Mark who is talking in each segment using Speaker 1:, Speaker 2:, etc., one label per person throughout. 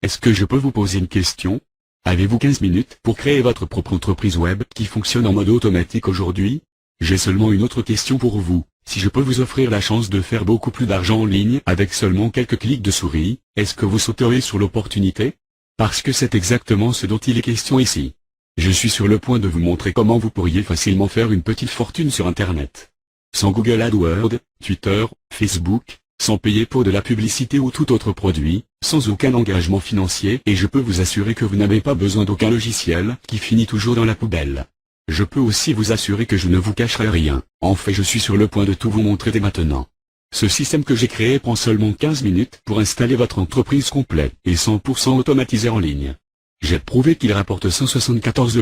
Speaker 1: Est-ce que je peux vous poser une question? Avez-vous 15 minutes pour créer votre propre entreprise web qui fonctionne en mode automatique aujourd'hui? J'ai seulement une autre question pour vous. Si je peux vous offrir la chance de faire beaucoup plus d'argent en ligne avec seulement quelques clics de souris, est-ce que vous sauteriez sur l'opportunité? Parce que c'est exactement ce dont il est question ici. Je suis sur le point de vous montrer comment vous pourriez facilement faire une petite fortune sur Internet. Sans Google AdWords, Twitter, Facebook, sans payer pour de la publicité ou tout autre produit, sans aucun engagement financier, et je peux vous assurer que vous n'avez pas besoin d'aucun logiciel qui finit toujours dans la poubelle. Je peux aussi vous assurer que je ne vous cacherai rien. En fait, je suis sur le point de tout vous montrer dès maintenant. Ce système que j'ai créé prend seulement 15 minutes pour installer votre entreprise complète et 100% automatisé en ligne. J'ai prouvé qu'il rapporte 174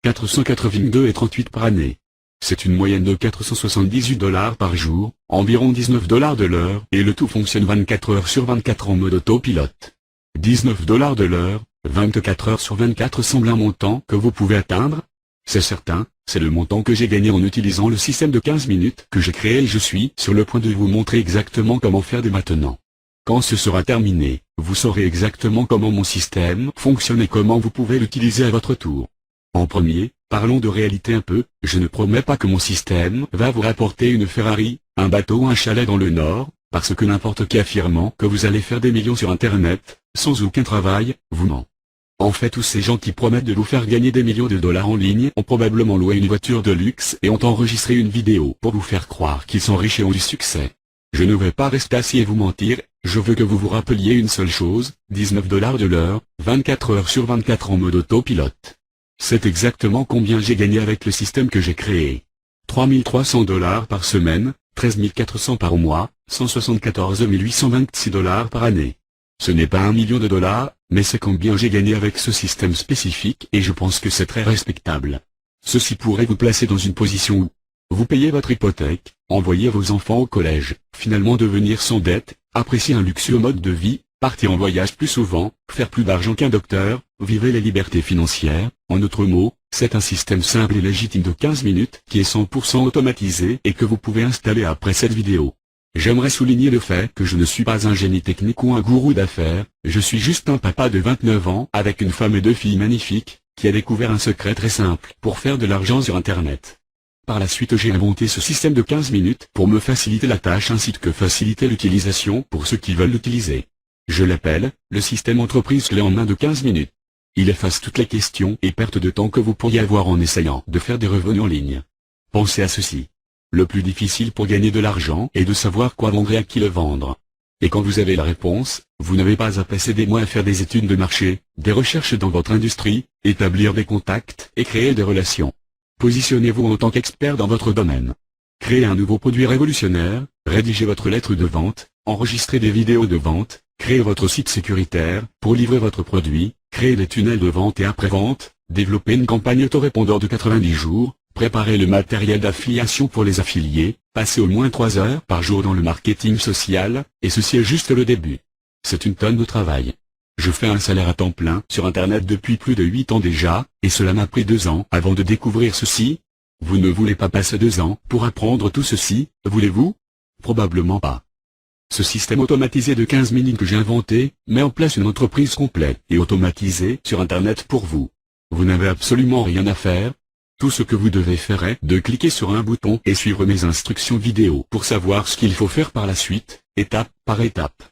Speaker 1: 482,38 par année. C'est une moyenne de 478 $ par jour, environ 19 $ de l'heure, et le tout fonctionne 24 heures sur 24 en mode autopilote. 19 $ de l'heure, 24 heures sur 24 semble un montant que vous pouvez atteindre? C'est certain, c'est le montant que j'ai gagné en utilisant le système de 15 minutes que j'ai créé et je suis sur le point de vous montrer exactement comment faire dès maintenant. Quand ce sera terminé, vous saurez exactement comment mon système fonctionne et comment vous pouvez l'utiliser à votre tour. En premier, parlons de réalité un peu, je ne promets pas que mon système va vous rapporter une Ferrari, un bateau ou un chalet dans le Nord, parce que n'importe qui affirmant que vous allez faire des millions sur Internet, sans aucun travail, vous ment. En fait, tous ces gens qui promettent de vous faire gagner des millions de dollars en ligne ont probablement loué une voiture de luxe et ont enregistré une vidéo pour vous faire croire qu'ils sont riches et ont du succès. Je ne vais pas rester assis et vous mentir, je veux que vous vous rappeliez une seule chose, 19 $ de l'heure, 24 heures sur 24 en mode autopilote. C'est exactement combien j'ai gagné avec le système que j'ai créé. 3 300 $ par semaine, 13 400 par mois, 174 826 $ par année. Ce n'est pas 1 million de dollars, mais c'est combien j'ai gagné avec ce système spécifique et je pense que c'est très respectable. Ceci pourrait vous placer dans une position où vous payez votre hypothèque, envoyez vos enfants au collège, finalement devenir sans dette, apprécier un luxueux mode de vie, partir en voyage plus souvent, faire plus d'argent qu'un docteur, vivre les libertés financières. En autres mots, c'est un système simple et légitime de 15 minutes qui est 100% automatisé et que vous pouvez installer après cette vidéo. J'aimerais souligner le fait que je ne suis pas un génie technique ou un gourou d'affaires, je suis juste un papa de 29 ans avec une femme et 2 filles magnifiques, qui a découvert un secret très simple pour faire de l'argent sur Internet. Par la suite j'ai inventé ce système de 15 minutes pour me faciliter la tâche ainsi que faciliter l'utilisation pour ceux qui veulent l'utiliser. Je l'appelle, le système entreprise clé en main de 15 minutes. Il efface toutes les questions et pertes de temps que vous pourriez avoir en essayant de faire des revenus en ligne. Pensez à ceci. Le plus difficile pour gagner de l'argent est de savoir quoi vendre et à qui le vendre. Et quand vous avez la réponse, vous n'avez pas à passer des mois à faire des études de marché, des recherches dans votre industrie, établir des contacts et créer des relations. Positionnez-vous en tant qu'expert dans votre domaine. Créez un nouveau produit révolutionnaire, rédigez votre lettre de vente, enregistrez des vidéos de vente, créez votre site sécuritaire pour livrer votre produit, créez des tunnels de vente et après-vente, développez une campagne autorépondeur de 90 jours, préparez le matériel d'affiliation pour les affiliés, passez au moins 3 heures par jour dans le marketing social, et ceci est juste le début. C'est une tonne de travail. Je fais un salaire à temps plein sur Internet depuis plus de 8 ans déjà, et cela m'a pris 2 ans avant de découvrir ceci. Vous ne voulez pas passer 2 ans pour apprendre tout ceci, voulez-vous? Probablement pas. Ce système automatisé de 15 minutes que j'ai inventé, met en place une entreprise complète et automatisée sur Internet pour vous. Vous n'avez absolument rien à faire. Tout ce que vous devez faire est de cliquer sur un bouton et suivre mes instructions vidéo pour savoir ce qu'il faut faire par la suite, étape par étape.